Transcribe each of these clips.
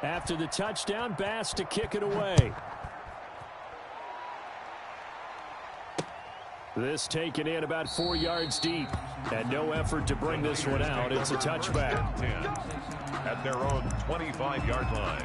After the touchdown, Bass to kick it away. This taken in about 4 yards deep. And no effort to bring this one out. It's a touchback. 10 at their own 25-yard line.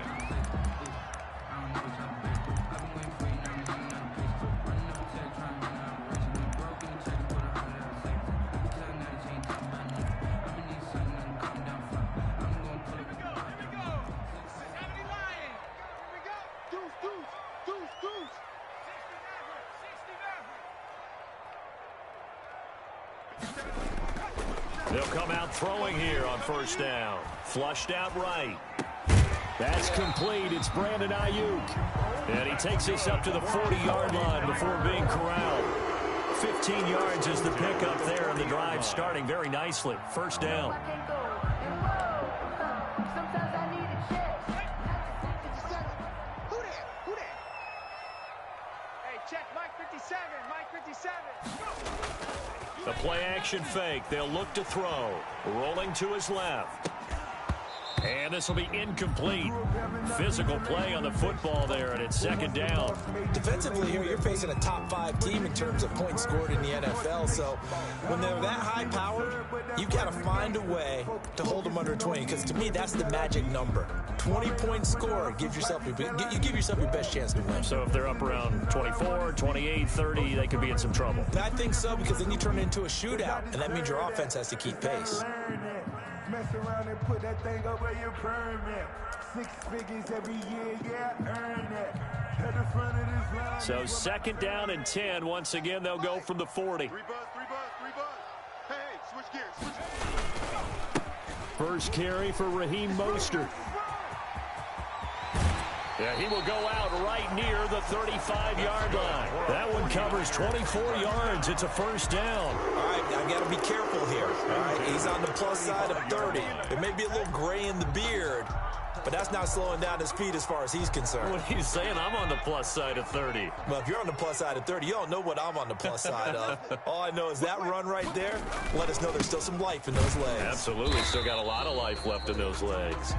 They'll come out throwing here on first down. Flushed out right. That's complete. It's Brandon Ayuk. And he takes us up to the 40-yard line before being corralled. 15 yards is the pickup there, and the drive starting very nicely. First down. The play-action fake. They'll look to throw. Rolling to his left. And this will be incomplete. Physical play on the football there, and it's second down. Defensively here, you're facing a top-5 team in terms of points scored in the NFL. So when they're that high-powered, you got to find a way to hold them under 20. Because to me, that's the magic number. 20-point score. You give yourself your best chance to win. So if they're up around 24, 28, 30, they could be in some trouble. I think so, because then you turn it into a shootout, and that means your offense has to keep pace. Mess around and put that thing up where your permit. 6 figures every year, yeah, earn it. At the front of this line. So second down and 10. Once again, they'll go from the 40. Three buzz. Hey, switch gears. First carry for Raheem Mostert. Yeah, he will go out right near the 35-yard line. That one covers 24 yards. It's a first down. All right, I got to be careful here. All right, he's on the plus side of 30. There may be a little gray in the beard, but that's not slowing down his speed as far as he's concerned. What are you saying? I'm on the plus side of 30. Well, if you're on the plus side of 30, you don't know what I'm on the plus side of. All I know is that run right there let us know there's still some life in those legs. Absolutely. Still got a lot of life left in those legs.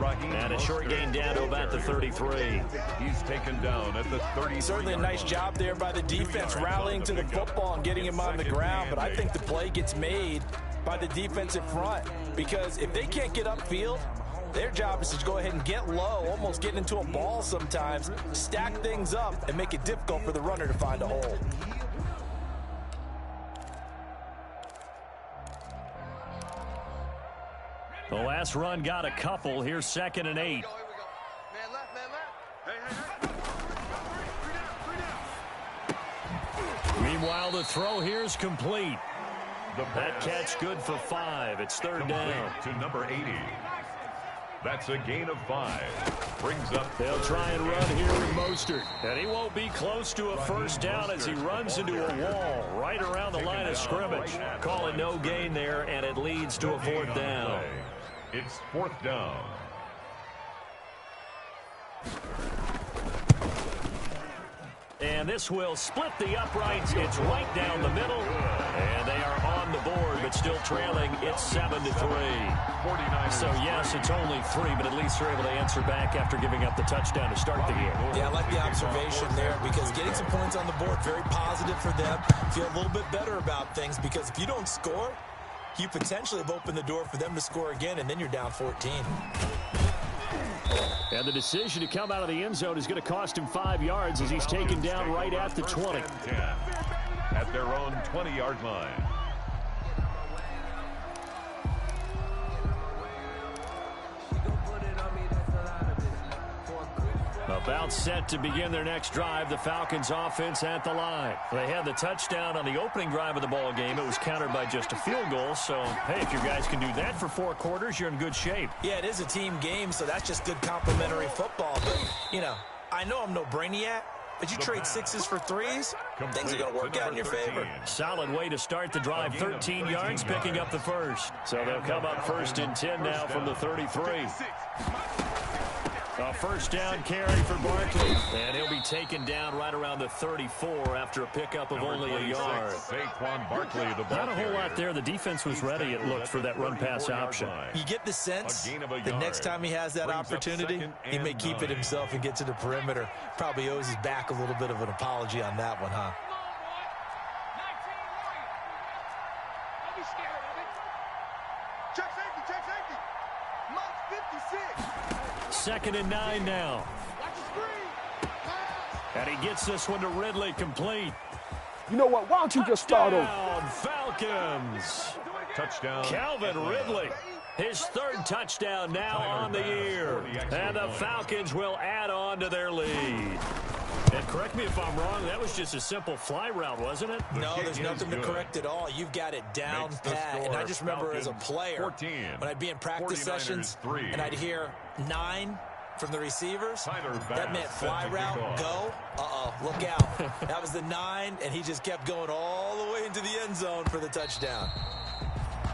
And a short gain down to about the 33. He's taken down at the 30. Certainly a nice job there by the defense rallying to the football and getting him on the ground. But I think the play gets made by the defensive front, because if they can't get upfield, their job is to go ahead and get low, almost get into a ball sometimes, stack things up, and make it difficult for the runner to find a hole. The last run got a couple. Here's second and 8. Man left. Hey. Three down. Meanwhile, the throw here's complete. That catch good for 5. It's third down. To number 80. That's a gain of 5. Brings up. They'll try and run here with Mostert. And he won't be close to a first down as he runs into a wall right around the line of scrimmage. Call it no gain there, and it leads to a fourth down. It's fourth down. And this will split the uprights. It's right down the middle. And they are on the board, but still trailing. It's 7-3. So, yes, it's only 3, but at least they're able to answer back after giving up the touchdown to start the game. Yeah, I like the observation there, because getting some points on the board, very positive for them. Feel a little bit better about things, because if you don't score, you potentially have opened the door for them to score again, and then you're down 14. And the decision to come out of the end zone is going to cost him 5 yards as he's taken down right at the 20. At their own 20-yard line. About set to begin their next drive. The Falcons offense at the line. They had the touchdown on the opening drive of the ball game. It was countered by just a field goal. So, hey, if your guys can do that for 4 quarters, you're in good shape. Yeah, it is a team game, so that's just good complimentary football. But, you know, I know I'm no brainiac, but you trade 6s for 3s, things are going to work out in your favor. Solid way to start the drive. 13 yards, picking up the first. So they'll come up first and 10 now from the 33. A first down carry for Barkley. And he'll be taken down right around the 34 after a pickup of only a yard. Barkley, the ball Not a whole lot there. The defense was ready, it looked, for that run-pass option. You get the sense the next time he has that opportunity, he may keep it himself and get to the perimeter. Probably owes his back a little bit of an apology on that one, huh? Check safety, check safety. Mike 56. 2nd and 9 now. Watch the screen. Pass. And he gets this one to Ridley, complete. You know what? Why don't you just start over? Touchdown, Falcons. touchdown. Calvin Ridley, his 3rd touchdown now on the year. And the Falcons will add on to their lead. And correct me if I'm wrong, that was just a simple fly route, wasn't it? No, there's nothing to correct at all. You've got it down pat. And I just remember as a player, when I'd be in practice sessions and I'd hear 9 from the receivers, that meant fly route, go. Uh-oh, look out. That was the 9, and he just kept going all the way into the end zone for the touchdown.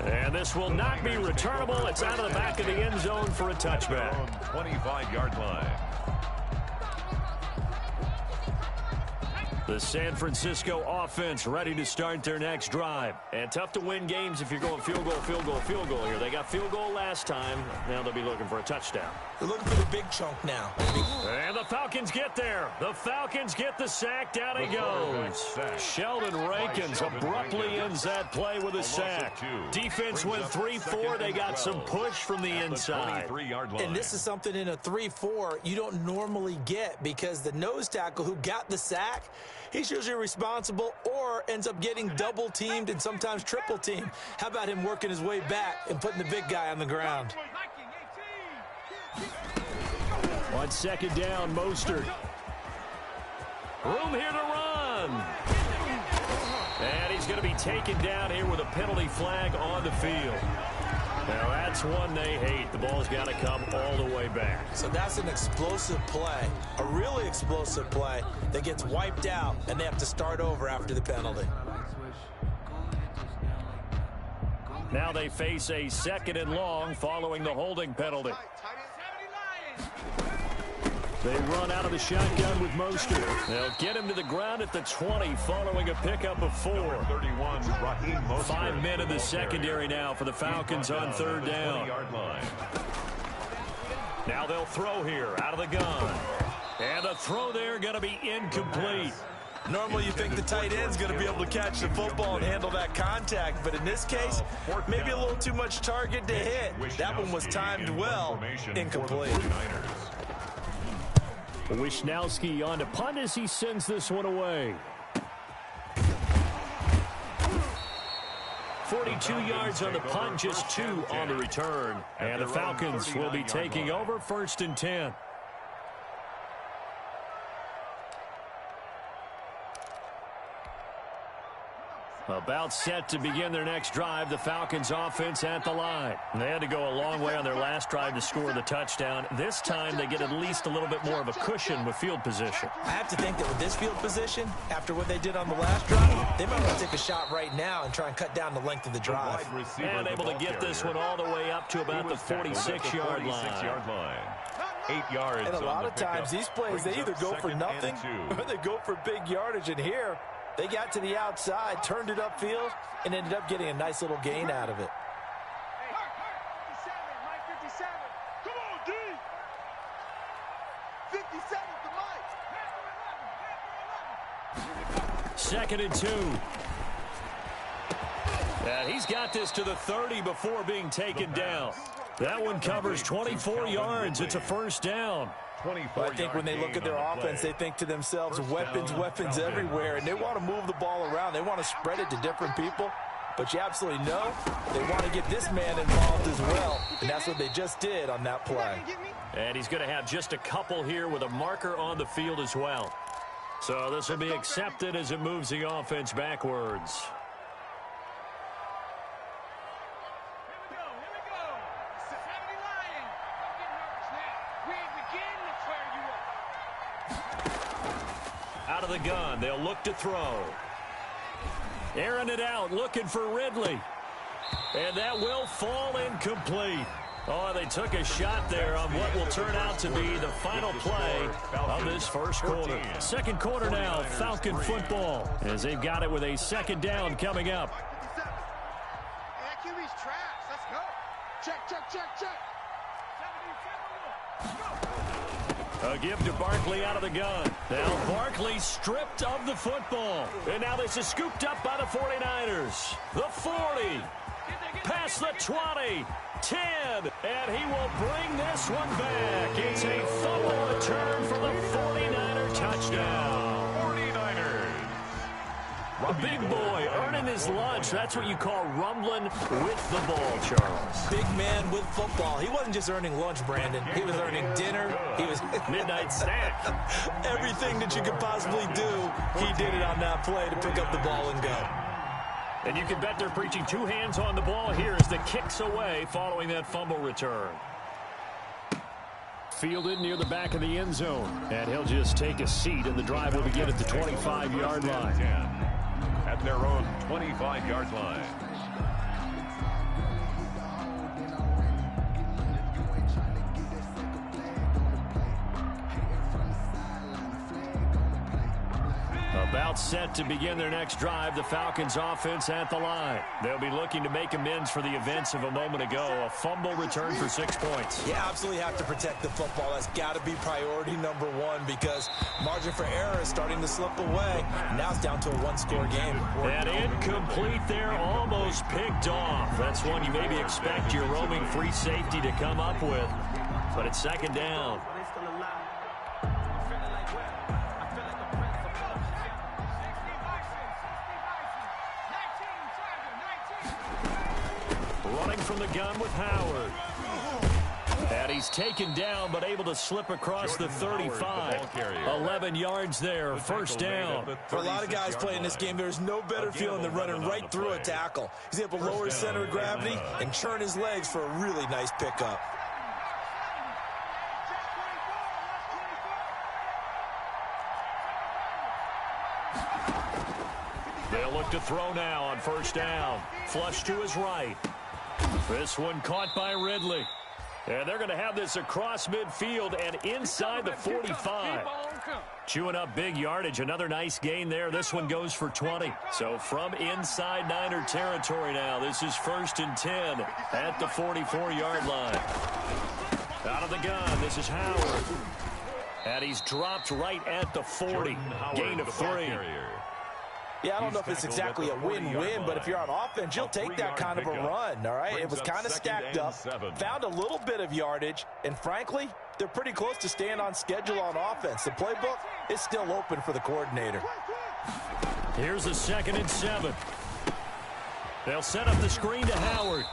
And this will not be returnable. It's out of the back of the end zone for a touchback. 25-yard line. The San Francisco offense ready to start their next drive. And tough to win games if you're going field goal, field goal, field goal here. They got field goal last time. Now they'll be looking for a touchdown. They're looking for the big chunk now. And the Falcons get there. The Falcons get the sack. Down he goes. Sheldon Rankins abruptly ends that play with a sack. Defense went 3-4. They got some push from the inside. And this is something in a 3-4 you don't normally get, because the nose tackle who got the sack, he's usually responsible or ends up getting double-teamed and sometimes triple-teamed. How about him working his way back and putting the big guy on the ground? On 2nd down, Mostert. Room here to run. And he's going to be taken down here with a penalty flag on the field. Now that's one they hate. The ball's got to come all the way back. So that's an explosive play, a really explosive play that gets wiped out, and they have to start over after the penalty. Now they face a 2nd and long following the holding penalty. They run out of the shotgun with Mostert. They'll get him to the ground at the 20 following a pickup of 4. 31, Raheem Mostert. 5 men in the secondary now for the Falcons on 3rd down. Now they'll throw here out of the gun. And the throw there going to be incomplete. Normally you think the tight end's going to be able to catch the football and handle that contact, but in this case, maybe a little too much target to hit. That one was timed well, incomplete. Wishnowski on to punt as he sends this one away. 42 yards on the punt, just 2 on the return. And the Falcons will be taking over 1st and 10. About set to begin their next drive, the Falcons offense at the line. They had to go a long way on their last drive to score the touchdown. This time they get at least a little bit more of a cushion with field position. I have to think that with this field position, after what they did on the last drive, they might want to take a shot right now and try and cut down the length of the drive. And able to get this one all the way up to about the 46-yard line. 8 yards. And a lot of times these plays, they either go for nothing or they go for big yardage. And here, they got to the outside, turned it upfield, and ended up getting a nice little gain out of it. Mike 57. Come on, D. 57 to Mike. 2nd and 2. And he's got this to the 30 before being taken down. That one covers 24 yards. It's a 1st down. I think when they look at their offense, they think to themselves, weapons everywhere, and they want to move the ball around. They want to spread it to different people, but you absolutely know they want to get this man involved as well, and that's what they just did on that play. And he's going to have just a couple here with a marker on the field as well. So this will be accepted as it moves the offense backwards. Out of the gun, they'll look to throw. Airing it out, looking for Ridley. And that will fall incomplete. Oh, they took a shot there on what will turn out to be the final play of this first quarter. Second quarter now, Falcon football, as they've got it with a second down coming up. That QB's trash. Let's go. Check, check, check, check. A give to Barkley out of the gun. Now Barkley stripped of the football. And now this is scooped up by the 49ers. The 40. Past the 20. 10. And he will bring this one back. It's a fumble return for the 49er touchdown. 49ers. A big boy earning his lunch. That's what you call rumbling with the ball, Charles. Big man with football. He wasn't just earning lunch, Brandon. He was earning dinner. He was midnight snack. Everything that you could possibly do, he did it on that play to pick up the ball and go. And you can bet they're preaching two hands on the ball here as the kicks away following that fumble return. Fielded near the back of the end zone. And he'll just take a seat, and the drive will begin at the 25-yard line. At their own 25-yard line. About set to begin their next drive, the Falcons offense at the line. They'll be looking to make amends for the events of a moment ago. A fumble return for 6 points. You absolutely have to protect the football. That's got to be priority number one because margin for error is starting to slip away. Now it's down to a one-score game. And incomplete there, almost picked off. That's one you maybe expect your roaming free safety to come up with. But it's second down. Running from the gun with Howard. And he's taken down, but able to slip across the 35. 11 yards there, first down. For a lot of guys playing this game, there's no better feeling than running right through a tackle. He's able to lower his center of gravity and churn his legs for a really nice pickup. They'll look to throw now on first down. Flush to his right. This one caught by Ridley. And they're going to have this across midfield and inside the 45. Chewing up big yardage. Another nice gain there. This one goes for 20. So from inside Niner territory now, this is 1st and 10 at the 44-yard line. Out of the gun, this is Howard. And he's dropped right at the 40. Gain of 3. Yeah, I don't know if it's exactly a win-win, but if you're on offense, you'll take that kind of a run, all right? It was kind of stacked up, found a little bit of yardage, and frankly, they're pretty close to staying on schedule on offense. The playbook is still open for the coordinator. Here's a 2nd and 7. They'll set up the screen to Howard.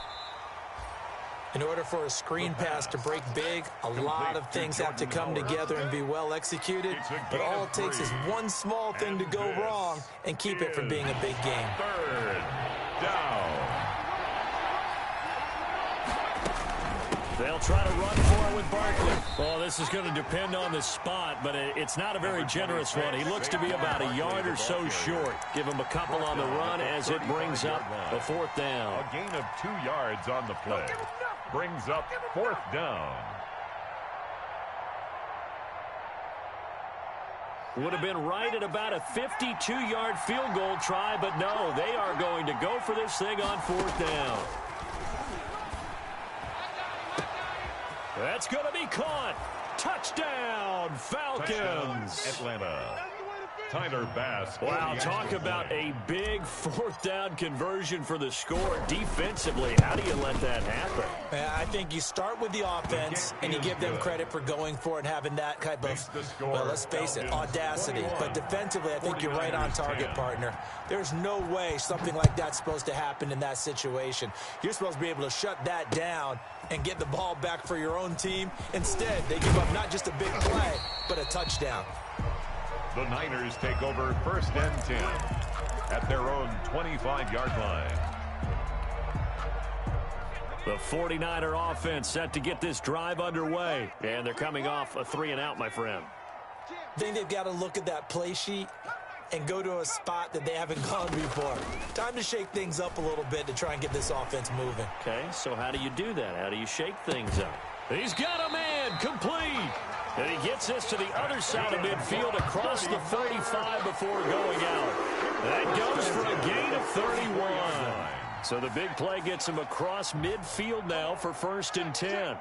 In order for a screen pass to break big, a lot of things have to come together and be well executed. But all it takes is one small thing to go wrong and keep it from being a big game. 3rd down. They'll try to run for it with Barkley. Well, this is going to depend on the spot, but it's not a very generous one. He looks to be about a yard or so short. Give him a couple on the run as it brings up a 4th down. A gain of 2 yards on the play. Brings up 4th down. Would have been right at about a 52-yard field goal try, but no, they are going to go for this thing on 4th down. That's going to be caught. Touchdown, Falcons. Touchdown, Atlanta. Tyler Bass. Wow, talk about a big 4th down conversion for the score. Defensively, how do you let that happen? I think you start with the offense, and you give them credit for going for it and having that type of, well, let's face it, audacity. But defensively, I think you're right on target, partner. There's no way something like that's supposed to happen in that situation. You're supposed to be able to shut that down and get the ball back for your own team. Instead, they give up not just a big play, but a touchdown. The Niners take over 1st and 10 at their own 25-yard line. The 49er offense set to get this drive underway. And they're coming off a 3-and-out, my friend. I think they've got to look at that play sheet and go to a spot that they haven't gone before. Time to shake things up a little bit to try and get this offense moving. Okay, so how do you do that? How do you shake things up? He's got a man, complete. And he gets this to the other side of midfield across the 35 before going out. That goes for a gain of 31. So the big play gets him across midfield now for 1st and 10.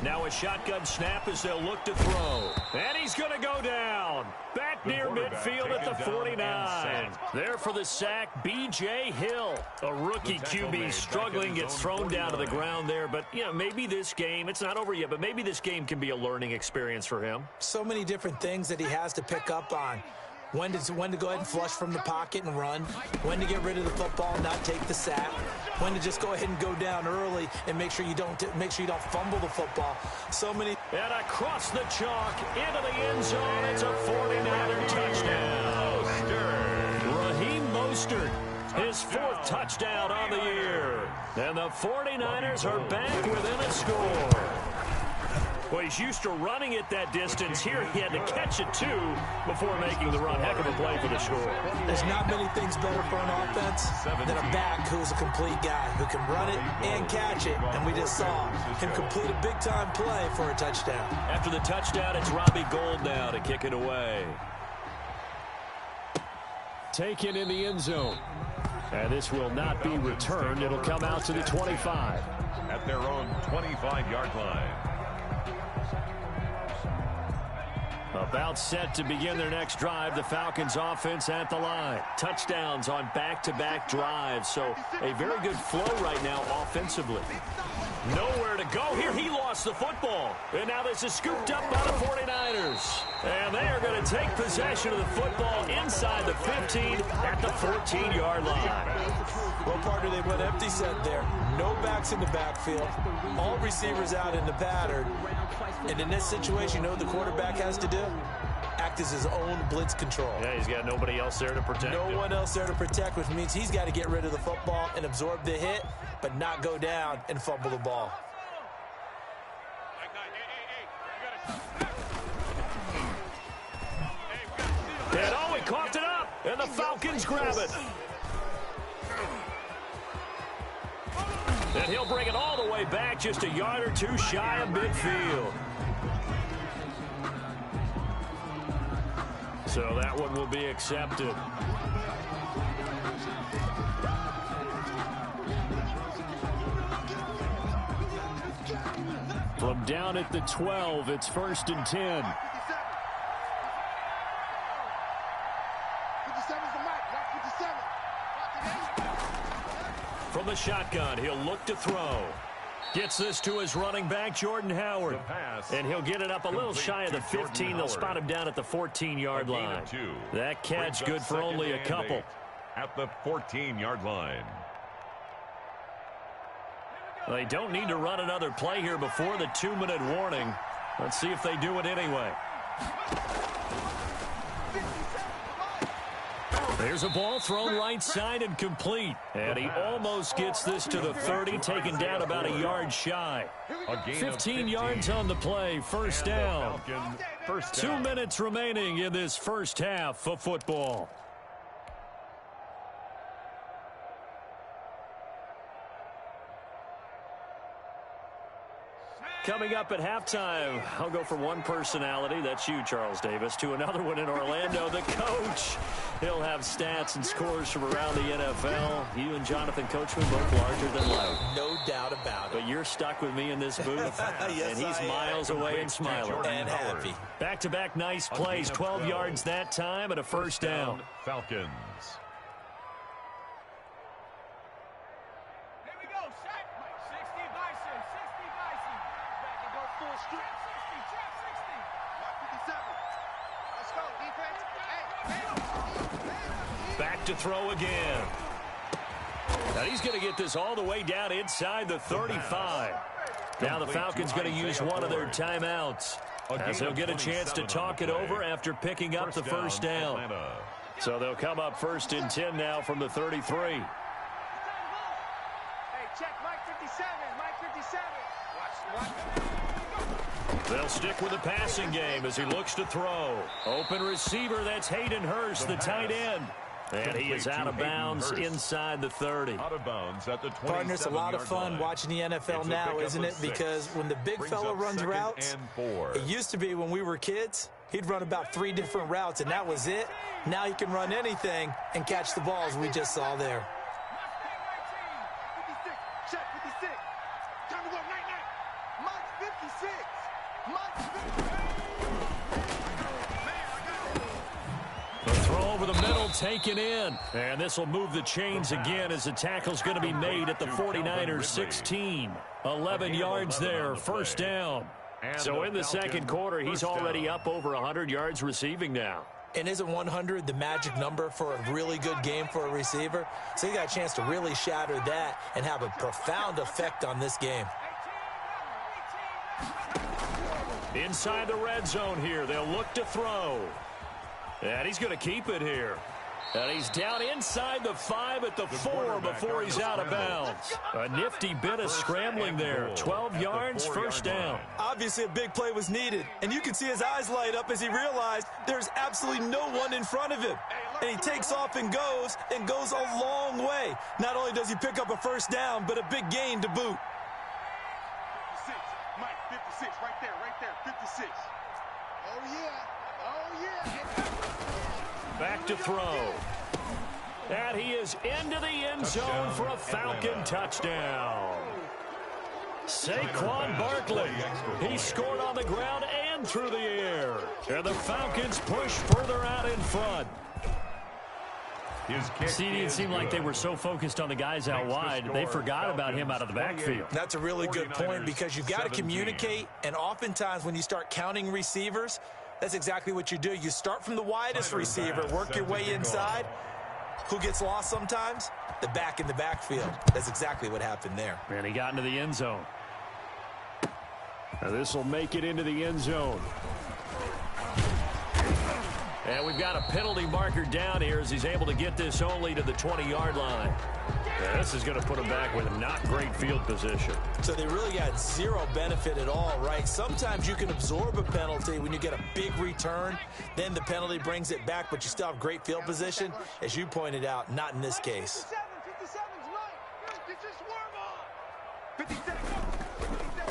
Now a shotgun snap as they'll look to throw. And he's going to go down. Back near midfield at the 49. There for the sack, B.J. Hill. A rookie QB struggling, gets thrown down to the ground there. But, you know, maybe this game, it's not over yet, but maybe this game can be a learning experience for him. So many different things that he has to pick up on. When to go ahead and flush from the pocket and run. When to get rid of the football and not take the sack. When to just go ahead and go down early and make sure you don't fumble the football. So many. And across the chalk into the end zone. It's a 49er touchdown. Raheem Mostert, his 4th touchdown on the year. And the 49ers are back within a score. Well, he's used to running it that distance. Here he had to catch it, too, before making the run. Heck of a play for the score. There's not many things better for an offense than a back who's a complete guy who can run it and catch it. And we just saw him complete a big-time play for a touchdown. After the touchdown, it's Robbie Gould now to kick it away. Taken in the end zone. And this will not be returned. It'll come out to the 25. At their own 25-yard line. About set to begin their next drive. The Falcons offense at the line. Touchdowns on back-to-back drives. So a very good flow right now offensively. Nowhere to go here. He lost the football. And now this is scooped up by the 49ers. And they are going to take possession of the football inside the 15 at the 14-yard line. Well, partner, they went empty set there. No backs in the backfield. All receivers out in the pattern. And in this situation, you know what the quarterback has to do? Act as his own blitz control. Yeah, he's got nobody else there to protect him. No one else there to protect, which means he's got to get rid of the football and absorb the hit, but not go down and fumble the ball. And oh, he coughed it up, and the Falcons grab it. And he'll bring it all the way back, just a yard or two shy of midfield. So that one will be accepted. From down at the 12, it's 1st and 10. From the shotgun, he'll look to throw. Gets this to his running back, Jordan Howard. And he'll get it up a little shy of the 15. They'll spot him down at the 14-yard line. That catch good for only a couple. At the 14-yard line. They don't need to run another play here before the 2-minute warning. Let's see if they do it anyway. There's a ball thrown right side and complete. And he almost gets this to the 30, taken down about a yard shy. 15 yards on the play, first down. 2 minutes remaining in this first half of football. Coming up at halftime, I'll go from one personality, that's you, Charles Davis, to another one in Orlando, the coach. He'll have stats and scores from around the NFL. You and Jonathan Coachman both larger than life. No doubt about it. But you're stuck with me in this booth, yes, and he's miles away and smiling. And happy. Back-to-back nice plays, 12 yards that time and a first down. Falcons. Back to throw again. Now he's going to get this all the way down inside the 35. Now the Falcons going to use one of their timeouts, as they'll get a chance to talk it over after picking up the first down. So they'll come up 1st and 10 now from the 33. Hey, check Mike 57. Mike 57. Watch. They'll stick with the passing game as he looks to throw. Open receiver, that's Hayden Hurst, the tight end. And he is out of bounds inside the 30. Out of bounds at the 27-yard line. Partner, it's a lot of fun watching the NFL now, isn't it? Because when the big fella runs routes, it used to be when we were kids, he'd run about 3 different routes, and that was it. Now he can run anything and catch the balls we just saw there. Check 56. Time to go night-night. Mike 56. Mike 56. The throw over the middle taken in. And this will move the chains again as the tackle's going to be made at the 49ers 16. 11 yards there, first down. So in the second quarter, he's already up over 100 yards receiving now. And isn't 100 the magic number for a really good game for a receiver? So he got a chance to really shatter that and have a profound effect on this game. Inside the red zone here, they'll look to throw. And he's going to keep it here. And he's down inside the 5 at the 4 before he's out of bounds. A nifty bit of scrambling there. 12 yards, first down. Obviously, a big play was needed. And you can see his eyes light up as he realized there's absolutely no one in front of him. And he takes off and goes a long way. Not only does he pick up a first down, but a big gain to boot. 56. Mike 56. Right there. 56. Oh, yeah. Oh, yeah. Back to throw. And he is into the end zone for a Falcon touchdown. Saquon Barkley. He scored on the ground and through the air. And the Falcons push further out in front. See, it seemed like they were so focused on the guys out wide, they forgot about him out of the backfield. That's a really good point because you've got to communicate, and oftentimes when you start counting receivers, that's exactly what you do. You start from the widest receiver, work your way inside. Who gets lost sometimes? The back in the backfield. That's exactly what happened there. And he got into the end zone. Now this will make it into the end zone. And we've got a penalty marker down here as he's able to get this only to the 20-yard line. Yeah, this is going to put him back with not great field position. So they really got zero benefit at all, right? Sometimes you can absorb a penalty when you get a big return. Then the penalty brings it back, but you still have great field position. As you pointed out, not in this case. 57.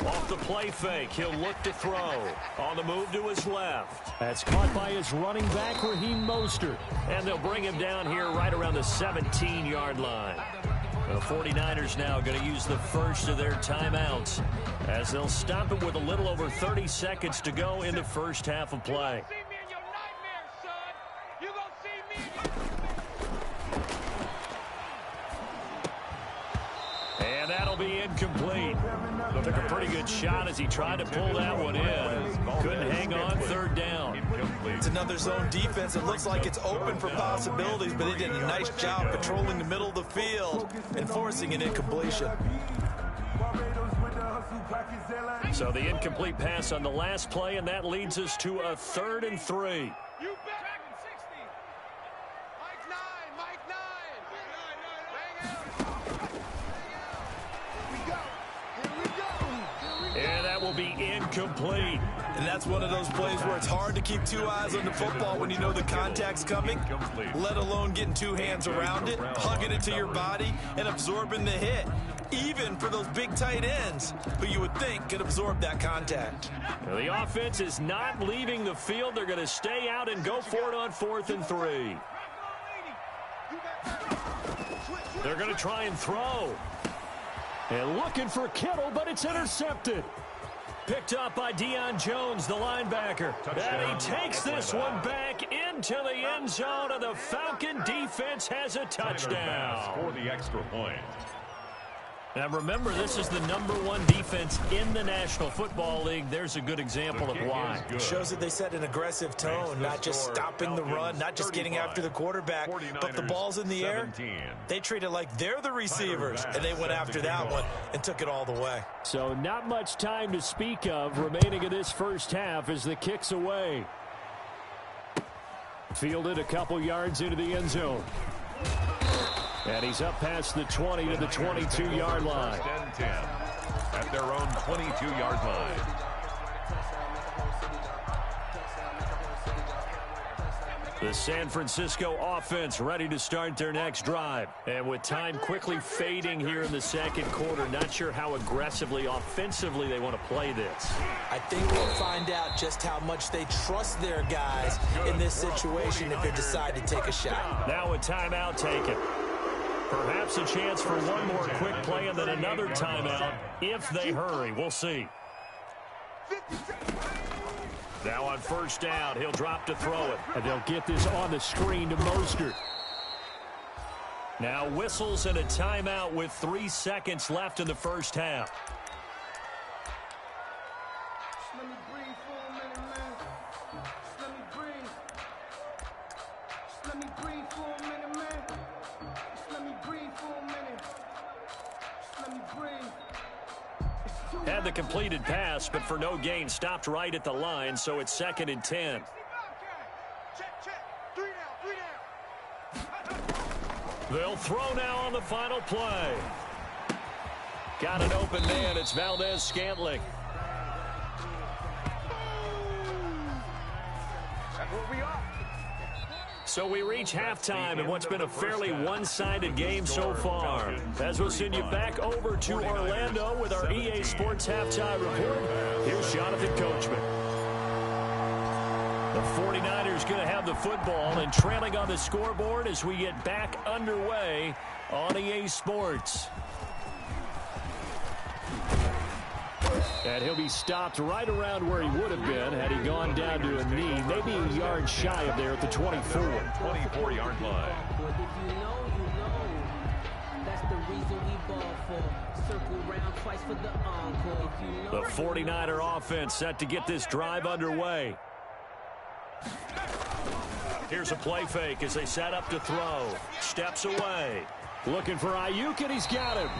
Off the play fake, he'll look to throw. On the move to his left. That's caught by his running back, Raheem Mostert. And they'll bring him down here right around the 17-yard line. The 49ers now going to use the first of their timeouts as they'll stop it with a little over 30 seconds to go in the first half of play. And that'll be incomplete. Took a pretty good shot as he tried to pull that one in. Couldn't hang on, third down. It's another zone defense. It looks like it's open for possibilities, but they did a nice job patrolling the middle of the field and forcing an incompletion. So the incomplete pass on the last play, and that leads us to a 3rd and 3. And that will be incomplete. And that's one of those plays where it's hard to keep 2 eyes on the football when you know the contact's coming, let alone getting 2 hands around it, hugging it to your body, and absorbing the hit. Even for those big tight ends who you would think could absorb that contact. Now the offense is not leaving the field. They're going to stay out and go for it on 4th and 3. They're going to try and throw. And looking for Kittle, but it's intercepted. Picked up by Deion Jones, the linebacker. And he takes this one back into the end zone, and the Falcon defense has a touchdown. For the extra point. Now remember, this is the #1 defense in the National Football League. There's a good example of why. It shows that they set an aggressive tone, not just stopping the run, not just getting after the quarterback, but the ball's in the air. They treat it like they're the receivers, and they went after that one and took it all the way. So not much time to speak of remaining in this first half as the kick's away. Fielded a couple yards into the end zone. And he's up past the 20 to the 22-yard line. First and 10 at their own 22-yard line. The San Francisco offense ready to start their next drive. And with time quickly fading here in the second quarter, not sure how aggressively, offensively they want to play this. I think we'll find out just how much they trust their guys in this situation if they decide to take a shot. Now a timeout taken. Perhaps a chance for one more quick play and then another timeout if they hurry. We'll see. Now on first down, he'll drop to throw it. And they'll get this on the screen to Mostert. Now whistles and a timeout with 3 seconds left in the first half. Let me breathe for a minute, man. Let me breathe. Let me breathe for a minute, man. Let me breathe for a minute. Let me breathe. Had the completed pass, but for no gain, stopped right at the line, so it's 2nd and 10. Check. 3 down. They'll throw now on the final play. Got an open man. It's Valdez-Scantling. That's what we are. So we reach halftime in what's been a fairly one-sided game so far. As we'll send you back over to Orlando with our EA Sports Halftime Report, here's Jonathan Coachman. The 49ers going to have the football and trailing on the scoreboard as we get back underway on EA Sports. And he'll be stopped right around where he would have been had he gone down to a knee, maybe a yard shy of there at the 24. 24-yard line. The 49er offense set to get this drive underway. Here's a play fake as they set up to throw. Steps away. Looking for Ayuk, and he's got him.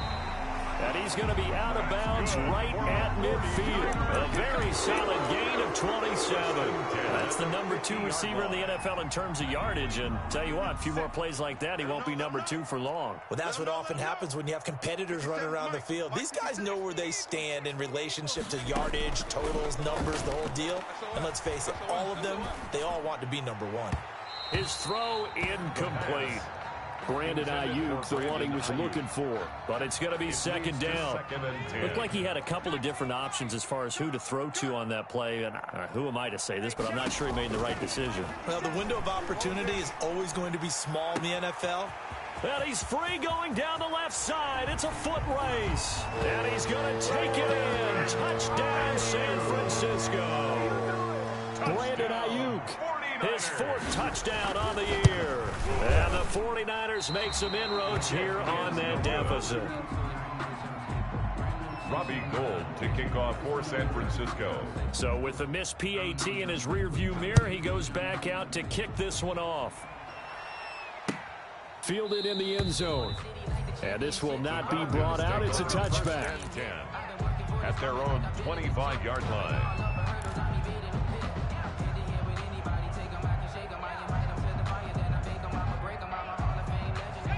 And he's going to be out of bounds right at midfield. A very solid gain of 27. That's the number 2 receiver in the NFL in terms of yardage. And tell you what, a few more plays like that, he won't be number 2 for long. Well, that's what often happens when you have competitors running around the field. These guys know where they stand in relationship to yardage, totals, numbers, the whole deal. And let's face it, all of them, they all want to be number 1. His throw incomplete. Brandon Ayuk, the one he was looking for. But it's going to be 2nd down. Looked like he had a couple of different options as far as who to throw to on that play. And who am I to say this, but I'm not sure he made the right decision. Well, the window of opportunity is always going to be small in the NFL. And he's free going down the left side. It's a foot race. And he's going to take it in. Touchdown, San Francisco. Brandon Ayuk. His 4th touchdown on the year. And the 49ers make some inroads here on that deficit. Robbie Gould to kick off for San Francisco. So with the missed PAT in his rearview mirror, he goes back out to kick this one off. Fielded in the end zone. And this will not be brought out. It's a touchback. At their own 25-yard line.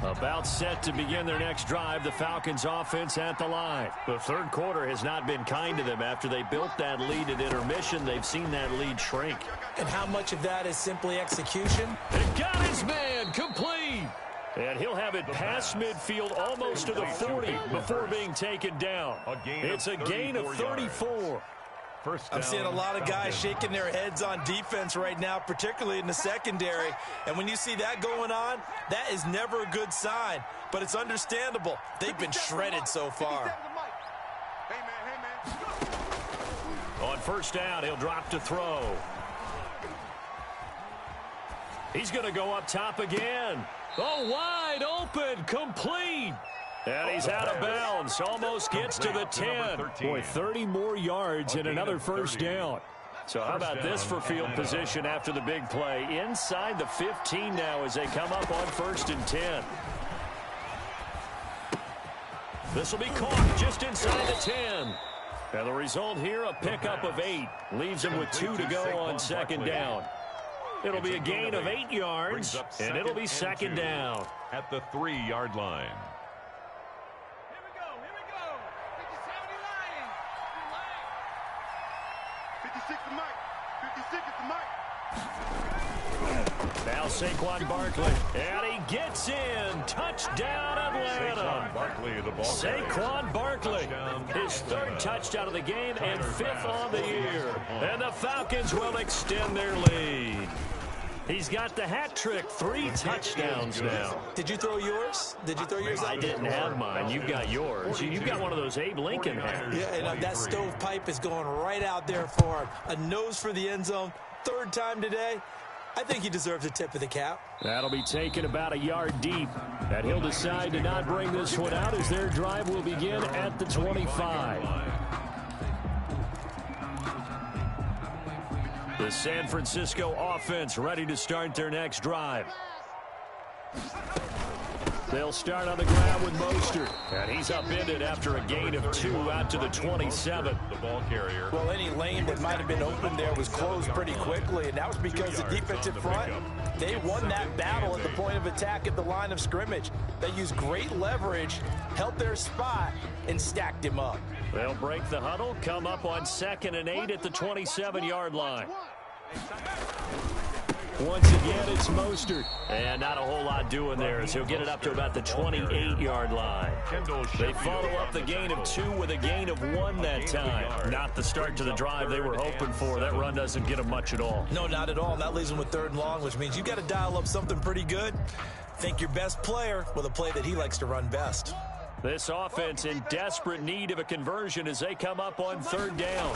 About set to begin their next drive, the Falcons offense at the line. The third quarter has not been kind to them. After they built that lead at intermission, they've seen that lead shrink. And how much of that is simply execution? And got his man complete. And he'll have it past midfield almost to the 40 before being taken down. It's a gain of 34. I'm seeing a lot of guys shaking their heads on defense right now, particularly in the secondary. And when you see that going on, that is never a good sign. But it's understandable. They've been shredded so far. On first down, he'll drop to throw. He's going to go up top again. Oh, wide open, complete. And he's out of bounds. Almost gets to the 10. Boy, 30 more yards and another first down. So how about this for field position after the big play? Inside the 15 now as they come up on 1st and 10. This will be caught just inside the 10. And the result here, a pickup of 8. Leaves him with 2 to go on 2nd down. It'll be a gain of 8 yards, and it'll be 2nd down. At the 3-yard line. 56 to Mike. 56 is to Mike. Now Saquon Barkley. And he gets in. Touchdown, Atlanta. Saquon Barkley, the ball Saquon Barkley. His third touchdown of the game and fifth on the year. And the Falcons will extend their lead. He's got the hat trick, 3 touchdowns now. Did you throw yours? Did you throw yours? I didn't have mine. You've got yours. You've got one of those Abe Lincoln hats. Yeah, and that stovepipe is going right out there for him. A nose for the end zone. Third time today. I think he deserves a tip of the cap. That'll be taken about a yard deep. And he'll decide to not bring this one out as their drive will begin at the 25. The San Francisco offense ready to start their next drive. They'll start on the ground with Mostert. And he's upended after a gain of 2 out to the 27. The ball carrier. Well, any lane that might have been open there was closed pretty quickly, and that was because the defensive front, they won that battle at the point of attack at the line of scrimmage. They used great leverage, held their spot, and stacked him up. They'll break the huddle, come up on 2nd and 8 at the 27-yard line. Once again, it's Mostert. And not a whole lot doing there as he'll get it up to about the 28-yard line. They follow up the gain of 2 with a gain of 1 that time. Not the start to the drive they were hoping for. That run doesn't get them much at all. No, not at all. And that leaves them with 3rd and long, which means you've got to dial up something pretty good. Think your best player with a play that he likes to run best. This offense in desperate need of a conversion as they come up on 3rd down.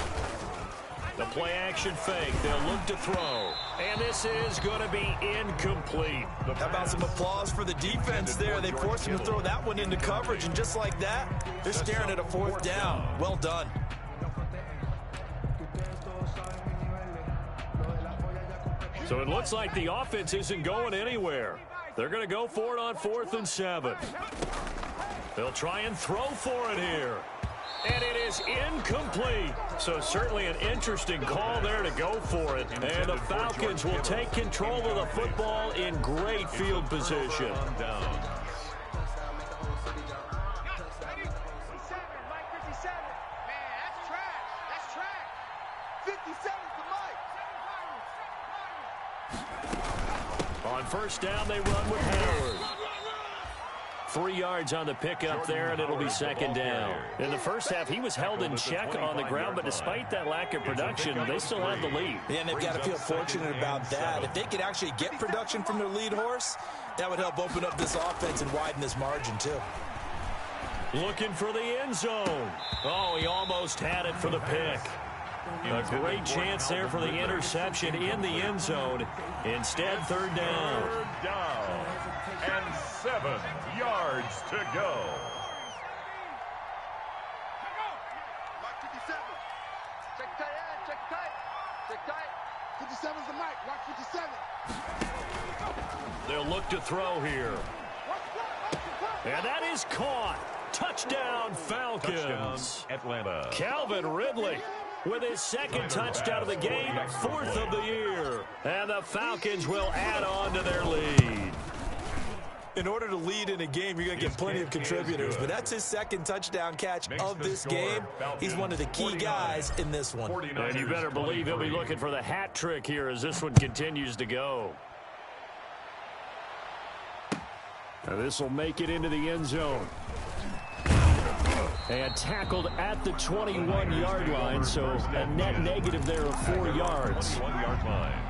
The play action fake. They'll look to throw. And this is going to be incomplete. How about some applause for the defense there? They forced him to throw that one into coverage, and just like that, they're staring at a 4th down. Well done. So it looks like the offense isn't going anywhere. They're going to go for it on 4th and 7. They'll try and throw for it here. And it is incomplete. So certainly an interesting call there to go for it. And the Falcons will take control of the football in great field position. On 1st down, they run with Howard. 3 yards on the pickup there, and it'll be 2nd down. In the first half, he was held in check on the ground, but despite that lack of production, they still have the lead. And they've got to feel fortunate about that. If they could actually get production from their lead horse, that would help open up this offense and widen this margin, too. Looking for the end zone. Oh, he almost had it for the pick. A great chance there for the interception in the end zone. Instead, 3rd down. 3rd down and 7 yards to go. Mark 57. Check tight end. Check tight. Check tight. 57's the mic. Mark 57. They'll look to throw here. And that is caught. Touchdown, Falcons. Touchdown, Atlanta. Calvin Ridley with his 2nd touchdown of the game, 4th of the year. And the Falcons will add on to their lead. In order to lead in a game, you're going to get plenty of contributors, but that's his 2nd touchdown catch of this game. He's one of the key guys in this one. And you better believe he'll be looking for the hat trick here as this one continues to go. Now this will make it into the end zone. And tackled at the 21-yard line, so a net negative there of 4 yards. 21-yard line.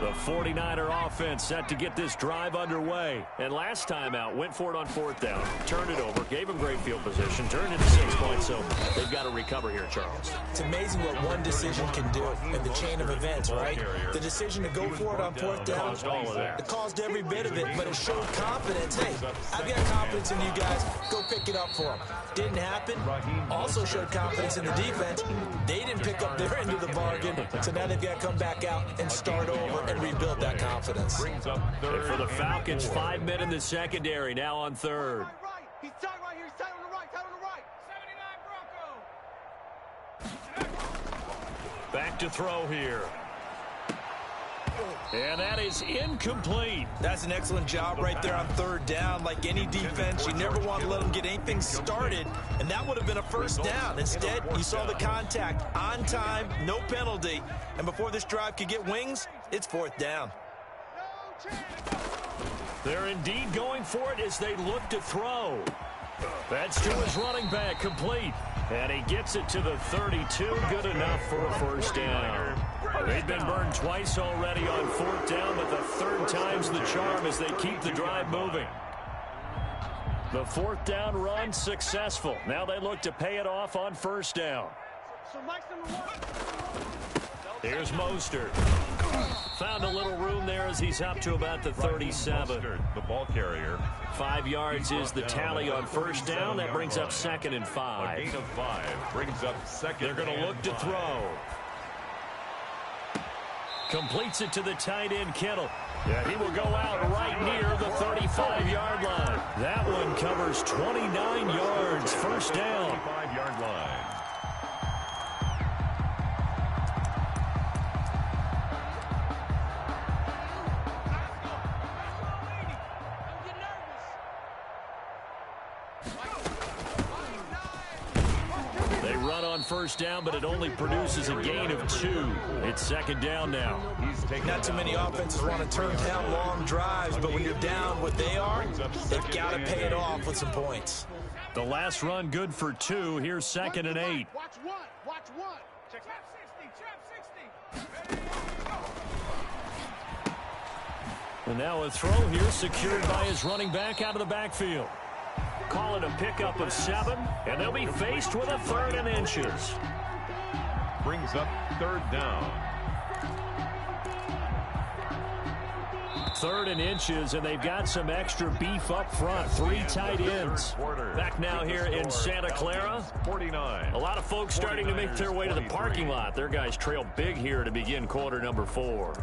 The 49er offense set to get this drive underway. And last time out, went for it on 4th down, turned it over, gave them great field position, turned it to 6 points, so they've got to recover here, Charles. It's amazing what one decision can do in the chain of events, right? The decision to go for it on 4th down, Caused all of that. it caused every bit of it, but it showed confidence. Hey, I've got confidence in you guys. Go pick it up for them. Didn't happen. Also showed confidence in the defense. They didn't pick up their end of the bargain, so now they've got to come back out and start over and rebuild that confidence. Brings up 3rd. And for the Falcons, 5 men in the secondary, now on 3rd. He's tight right here. He's tight on the right. Tight on the right. 79 Bronco. Back to throw here. And that is incomplete. That's an excellent job right there on third down. Like any defense, you never want to let them get anything started, and that would have been a first down. Instead, you saw the contact on time, no penalty, and before this drive could get wings, it's fourth down. They're indeed going for it as they look to throw. That's to his running back, complete. And he gets it to the 32, good enough for a first down. They've been burned twice already on fourth down, but the third time's the charm as they keep the drive moving. The fourth down run successful. Now they look to pay it off on first down. Here's Mostert. Found a little room there as he's up to about the 37. The ball carrier. 5 yards is the tally on first down. That brings up 2nd and 5. A gain of 5 brings up 2nd. They're going to look to throw. Completes it to the tight end, Kittle. Yeah, he will go out right near the 35-yard line. That one covers 29 yards. First down. 35-yard line. First down, but it only produces a gain of 2. It's 2nd down now. Not too many offenses want to turn down long drives, but when you're down what they are, they've got to pay it off with some points. The last run good for 2. Here's 2nd and 8. Watch one. Check trap 60. And now a throw here secured by his running back out of the backfield. Call it a pickup of 7, and they'll be faced with a 3rd and inches. Brings up 3rd down. 3rd and inches, and they've got some extra beef up front. 3 tight ends. Back now here in Santa Clara. 49. A lot of folks starting to make their way to the parking lot. Their guys trail big here to begin quarter number 4.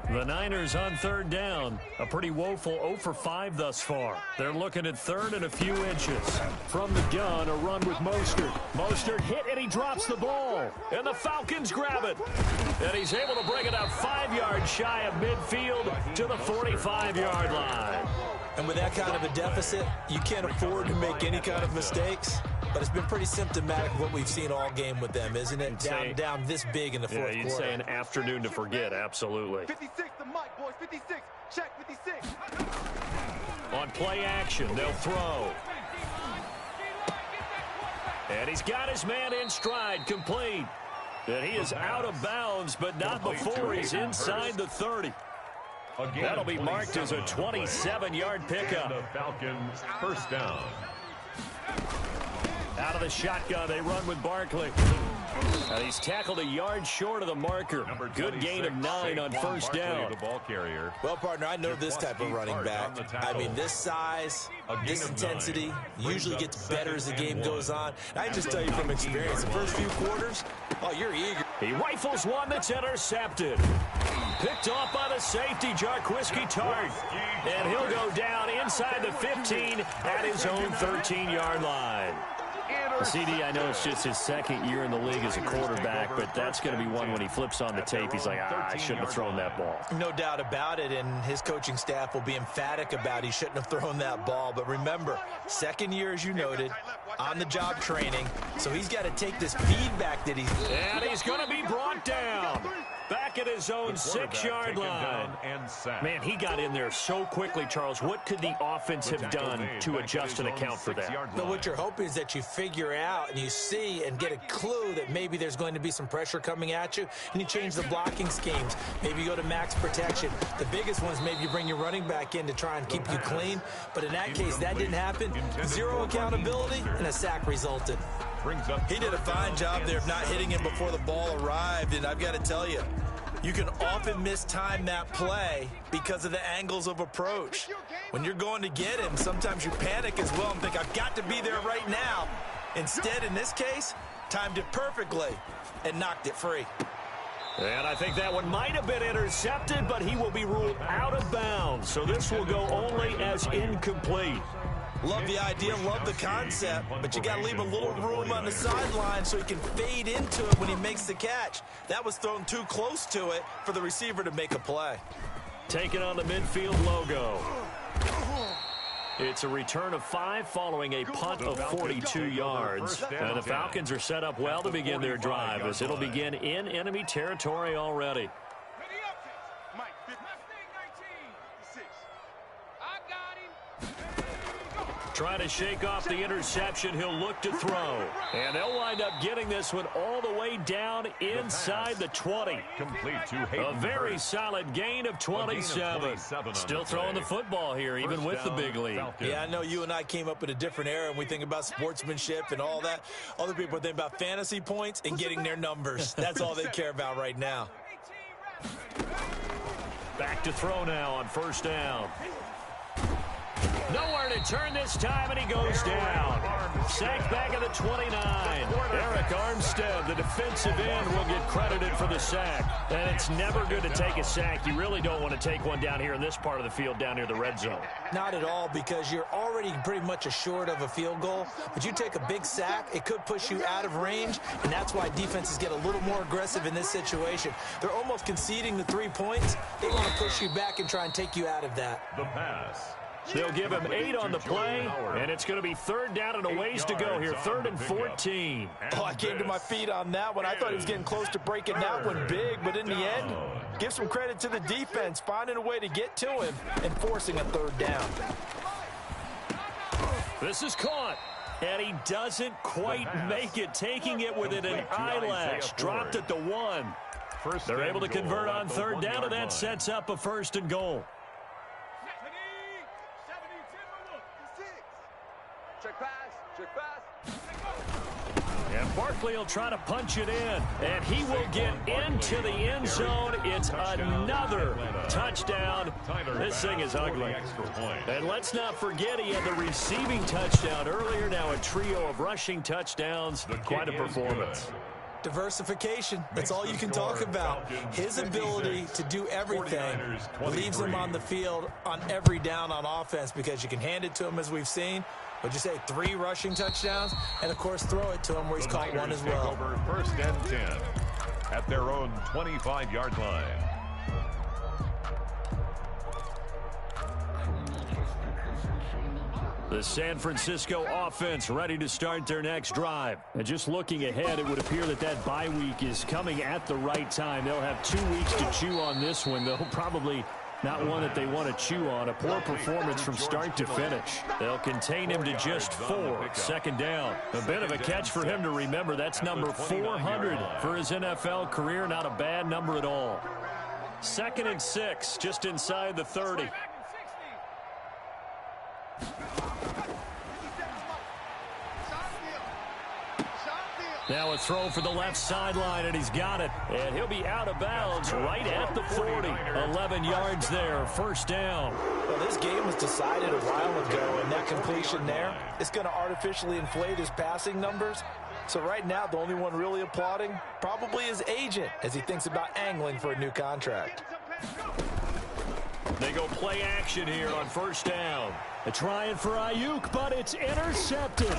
The Niners on 3rd down. A pretty woeful 0 for 5 thus far. They're looking at 3rd and a few inches. From the gun, a run with Mostert. Mostert hit and he drops the ball. And the Falcons grab it. And he's able to bring it up 5 yards shy of midfield to the 45-yard line. And with that kind of a deficit, you can't afford to make any kind of mistakes. But it's been pretty symptomatic of what we've seen all game with them, isn't it? Down this big in the fourth quarter. Yeah, you'd say an afternoon to forget, absolutely. 56 the mic, boys. 56. Check 56. On play action, they'll throw. And he's got his man in stride, complete. And he is out of bounds, but not before he's inside the 30. That'll be marked as a 27-yard pickup. The Falcons first down. Out of the shotgun, they run with Barkley. And he's tackled a yard short of the marker. Good gain of 9 on first down. The ball carrier. Well, partner, I know this type of running back. I mean, this size, this intensity usually gets better as the game goes on. I can just tell you from experience, the first few quarters, oh, you're eager. He rifles one that's intercepted. Picked off by the safety, Jarquiski Tart. And he'll go down inside the 15 at his own 13-yard line. CD, I know it's just his 2nd year in the league as a quarterback, but that's going to be one when he flips on the tape. He's like, I shouldn't have thrown that ball. No doubt about it, and his coaching staff will be emphatic about he shouldn't have thrown that ball. But remember, 2nd year, as you noted, on-the-job training, so he's got to take this feedback that he's... And he's going to be brought down. Back at his own 6-yard line. Man, he got in there so quickly, Charles. What could the offense have done to adjust and account for that? But what you're hoping is that you figure out and you see and get a clue that maybe there's going to be some pressure coming at you, and you change the blocking schemes. Maybe you go to max protection. The biggest one is maybe you bring your running back in to try and keep you clean. But in that case, that didn't happen. 0 accountability, and a sack resulted. He did a fine job there of not hitting him before the ball arrived, and I've got to tell you, you can often mistime that play because of the angles of approach. When you're going to get him, sometimes you panic as well and think, I've got to be there right now. Instead, in this case, timed it perfectly and knocked it free. And I think that one might have been intercepted, but he will be ruled out of bounds. So this will go only as incomplete. Love the idea, love the concept, but you got to leave a little room on the sideline so he can fade into it when he makes the catch. That was thrown too close to it for the receiver to make a play. Taking on the midfield logo. It's a return of 5 following a punt of 42 yards. And the Falcons are set up well to begin their drive as it'll begin in enemy territory already. Trying to shake off the interception, he'll look to throw. And they'll wind up getting this one all the way down inside the 20. A very solid gain of 27. Still throwing the football here, even with the big lead. Yeah, I know you and I came up in a different era, and we think about sportsmanship and all that. Other people think about fantasy points and getting their numbers. That's all they care about right now. Back to throw now on first down. Nowhere to turn this time, and he goes down. Sacked back at the 29. Eric Armstead, the defensive end, will get credited for the sack. And it's never good to take a sack. You really don't want to take one down here in this part of the field, down near the red zone. Not at all, because you're already pretty much assured of a field goal. But you take a big sack, it could push you out of range, and that's why defenses get a little more aggressive in this situation. They're almost conceding the 3 points. They want to push you back and try and take you out of that. The pass. They'll give him 8 on the play, and it's going to be third down and a ways to go here, 3rd and 14. Oh, I came to my feet on that one. I thought he was getting close to breaking that one big, but in the end, give some credit to the defense, finding a way to get to him and forcing a 3rd down. This is caught, and he doesn't quite make it, taking it within an eyelash. Dropped at the 1. They're able to convert on 3rd down, and that sets up a 1st and goal. Check pass, check pass. And Barkley will try to punch it in, and he will get into the end zone. It's another touchdown. This thing is ugly. And let's not forget he had the receiving touchdown earlier. Now a trio of rushing touchdowns. Quite a performance. Diversification, that's all you can talk about. His ability to do everything leaves him on the field on every down on offense, because you can hand it to him, as we've seen. What'd you say, 3 rushing touchdowns? And, of course, throw it to him where he's caught 1 as well. Over 1st and 10 at their own 25-yard line. The San Francisco offense ready to start their next drive. And just looking ahead, it would appear that bye week is coming at the right time. They'll have 2 weeks to chew on this one, though probably not one that they want to chew on. A poor performance from start to finish. They'll contain him to just 4. 2nd down. A bit of a catch for him to remember. That's number 400 for his NFL career. Not a bad number at all. 2nd and 6, just inside the 30. Now a throw for the left sideline, and he's got it. And he'll be out of bounds right at the 40. 11 yards there, 1st down. Well, this game was decided a while ago, and that completion there is going to artificially inflate his passing numbers. So right now, the only one really applauding probably his agent as he thinks about angling for a new contract. They go play action here on 1st down. They're trying for Ayuk, but it's intercepted.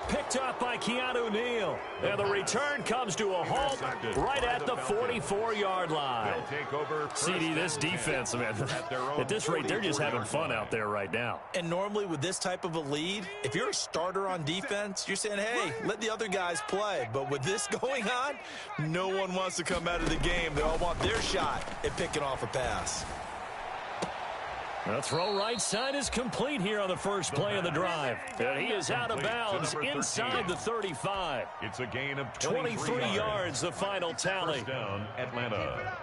Picked up by Keanu Neal. And the return comes to a halt right at the 44-yard line. CD, this defense, man, at this rate, they're just having fun out there right now. And normally with this type of a lead, if you're a starter on defense, you're saying, hey, let the other guys play. But with this going on, no one wants to come out of the game. They all want their shot at picking off a pass. The throw right side is complete here on the first play of the drive. And he is out of bounds inside the 35. It's a gain of 23 yards, the final tally. Down, Atlanta.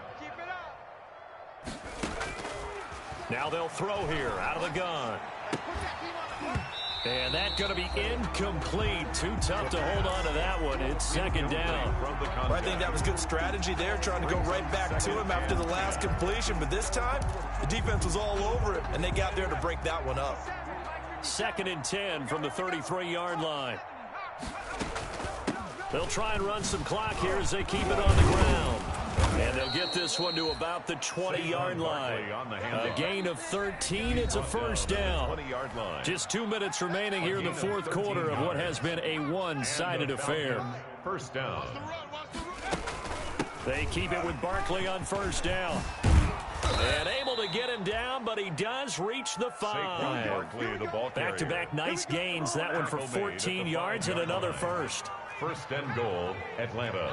Now they'll throw here out of the gun. And that's going to be incomplete. Too tough to hold on to that one. It's 2nd down. Well, I think that was good strategy there, trying to go right back to him after the last completion. But this time, the defense was all over it, and they got there to break that one up. 2nd and 10 from the 33-yard line. They'll try and run some clock here as they keep it on the ground. And they'll get this one to about the 20-yard line. A gain of 13. It's a first down. Just 2 minutes remaining here in the fourth quarter of what has been a one-sided affair. First down. They keep it with Barkley on first down. And able to get him down, but he does reach the 5. Back-to-back nice gains. That one for 14 yards and another first. First and goal, Atlanta.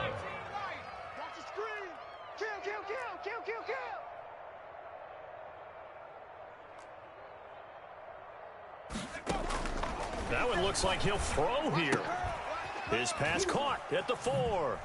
Watch the screen. Kill. That one looks like he'll throw here. His pass caught at the 4.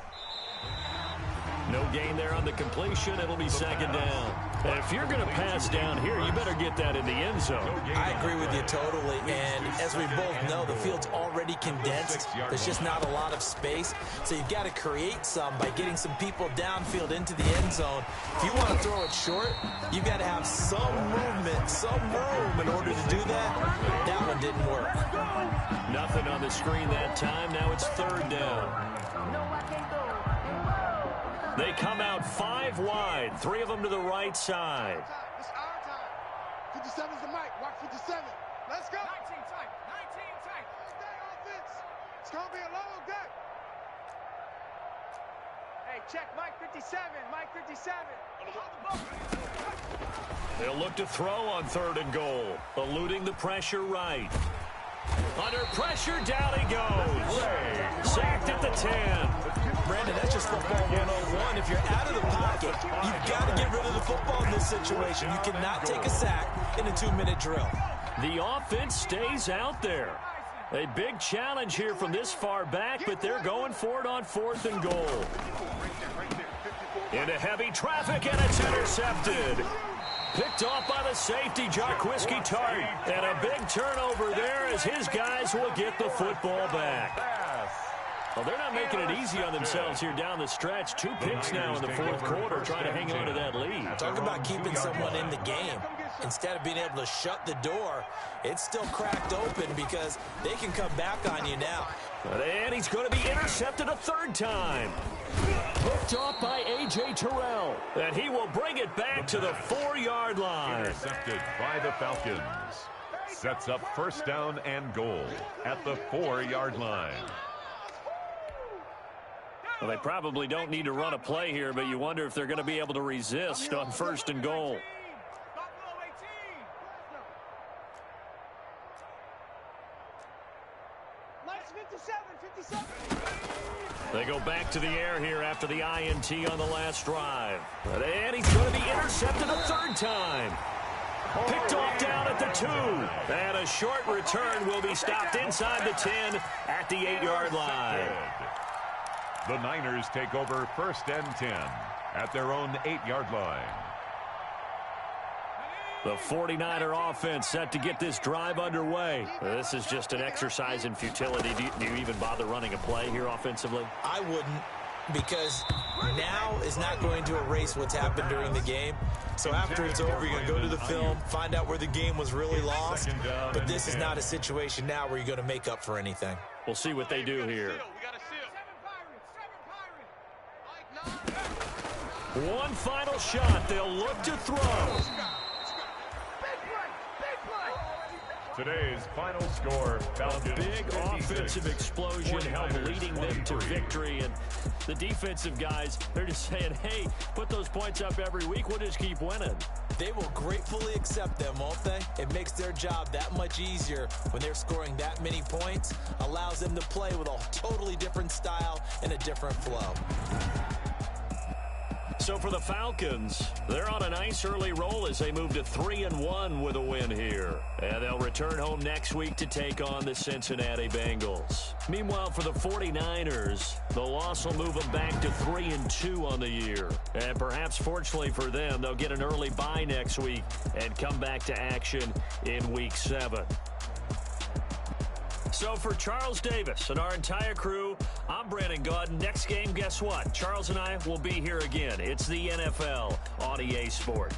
No gain there on the completion. It'll be second down. And if you're going to pass down here, you better get that in the end zone. I agree with you totally. And as we both know, the field's already condensed. There's just not a lot of space. So you've got to create some by getting some people downfield into the end zone. If you want to throw it short, you've got to have some movement, some room in order to do that. That one didn't work. Nothing on the screen that time. Now it's third down. They come out 5 wide, 3 of them to the right side. It's our time. 57's the mic. Watch 57. Let's go. 19 tight. Stay offense. It's going to be a long day. Hey, check Mike 57. Mike 57. They'll look to throw on third and goal, eluding the pressure right. Under pressure, down he goes. Sacked at the 10. Brandon, that's just football 101. If you're out of the pocket, you've got to get rid of the football in this situation. You cannot take a sack in a 2-minute drill. The offense stays out there. A big challenge here from this far back, but they're going for it on fourth and goal. Into heavy traffic, and it's intercepted. Picked off by the safety, Jarquiski Tart. And a big turnover there as his guys will get the football back. Well, they're not making it easy on themselves here down the stretch. 2 picks now in the fourth quarter trying to hang on to that lead. Talk about keeping someone in the game. Instead of being able to shut the door, it's still cracked open because they can come back on you now. And he's going to be intercepted a third time. Picked off by A.J. Terrell. And he will bring it back to the 4-yard line. Intercepted by the Falcons. Sets up first down and goal at the 4-yard line. Well, they probably don't need to run a play here, but you wonder if they're going to be able to resist on first and goal. They go back to the air here after the INT on the last drive. And he's going to be intercepted a third time. Picked off down at the 2. And a short return will be stopped inside the 10 at the 8-yard line. The Niners take over first and 10 at their own 8-yard line. The 49er offense set to get this drive underway. This is just an exercise in futility. Do you even bother running a play here offensively? I wouldn't, because now is not going to erase what's happened during the game. So after it's over, you're going to go to the film, find out where the game was really lost. But this is not a situation now where you're going to make up for anything. We'll see what they do here. One final shot. They'll look to throw. Today's final score, Falcons. A big offensive explosion helped leading them to victory. And the defensive guys, they're just saying, hey, put those points up every week. We'll just keep winning. They will gratefully accept them, won't they? It makes their job that much easier when they're scoring that many points. Allows them to play with a totally different style and a different flow. So for the Falcons, they're on a nice early roll as they move to 3-1 with a win here. And they'll return home next week to take on the Cincinnati Bengals. Meanwhile, for the 49ers, the loss will move them back to 3-2 on the year. And perhaps fortunately for them, they'll get an early bye next week and come back to action in Week 7. So for Charles Davis and our entire crew, I'm Brandon Gaudin. Next game, guess what? Charles and I will be here again. It's the NFL on EA Sport.